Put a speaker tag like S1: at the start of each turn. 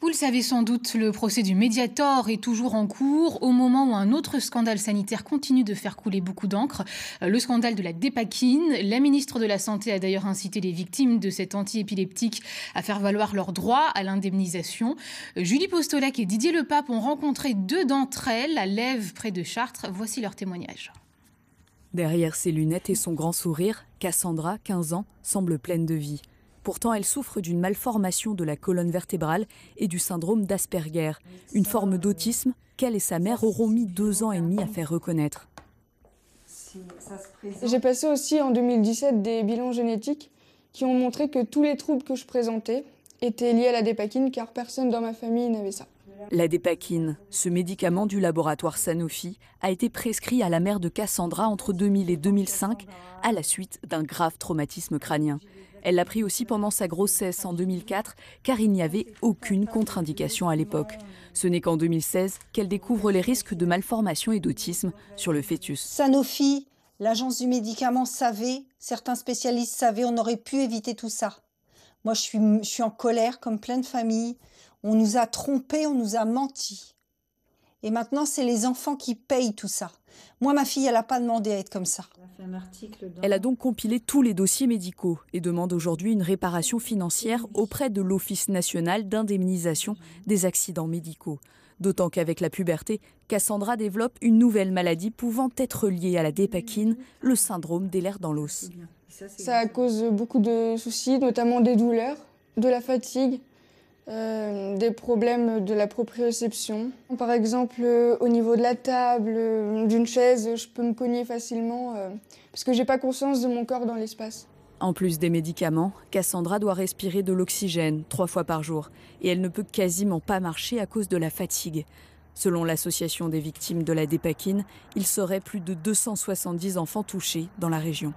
S1: Vous le savez sans doute, le procès du Mediator est toujours en cours au moment où un autre scandale sanitaire continue de faire couler beaucoup d'encre. Le scandale de la Dépakine. La ministre de la Santé a d'ailleurs incité les victimes de cet antiépileptique à faire valoir leur droit à l'indemnisation. Julie Postolac et Didier Lepape ont rencontré deux d'entre elles à Lèves, près de Chartres. Voici leur témoignage.
S2: Derrière ses lunettes et son grand sourire, Cassandra, 15 ans, semble pleine de vie. Pourtant, elle souffre d'une malformation de la colonne vertébrale et du syndrome d'Asperger, une forme d'autisme qu'elle et sa mère auront mis 2 ans et demi à faire reconnaître.
S3: J'ai passé aussi en 2017 des bilans génétiques qui ont montré que tous les troubles que je présentais étaient liés à la Dépakine, car personne dans ma famille n'avait ça.
S2: La Dépakine, ce médicament du laboratoire Sanofi, a été prescrit à la mère de Cassandra entre 2000 et 2005 à la suite d'un grave traumatisme crânien. Elle l'a pris aussi pendant sa grossesse en 2004, car il n'y avait aucune contre-indication à l'époque. Ce n'est qu'en 2016 qu'elle découvre les risques de malformation et d'autisme sur le fœtus.
S4: Sanofi, l'agence du médicament savait, certains spécialistes savaient, on aurait pu éviter tout ça. Moi, je suis en colère, comme plein de familles. On nous a trompés, on nous a menti. Et maintenant, c'est les enfants qui payent tout ça. Moi, ma fille, elle n'a pas demandé à être comme ça.
S2: Elle a donc compilé tous les dossiers médicaux et demande aujourd'hui une réparation financière auprès de l'Office national d'indemnisation des accidents médicaux. D'autant qu'avec la puberté, Cassandra développe une nouvelle maladie pouvant être liée à la Dépakine, le syndrome des lers dans l'os.
S3: Ça cause beaucoup de soucis, notamment des douleurs, de la fatigue, des problèmes de la proprioception. Par exemple, au niveau de la table, d'une chaise, je peux me cogner facilement parce que j'ai pas conscience de mon corps dans l'espace.
S2: En plus des médicaments, Cassandra doit respirer de l'oxygène 3 fois par jour et elle ne peut quasiment pas marcher à cause de la fatigue. Selon l'association des victimes de la Dépakine, il serait plus de 270 enfants touchés dans la région.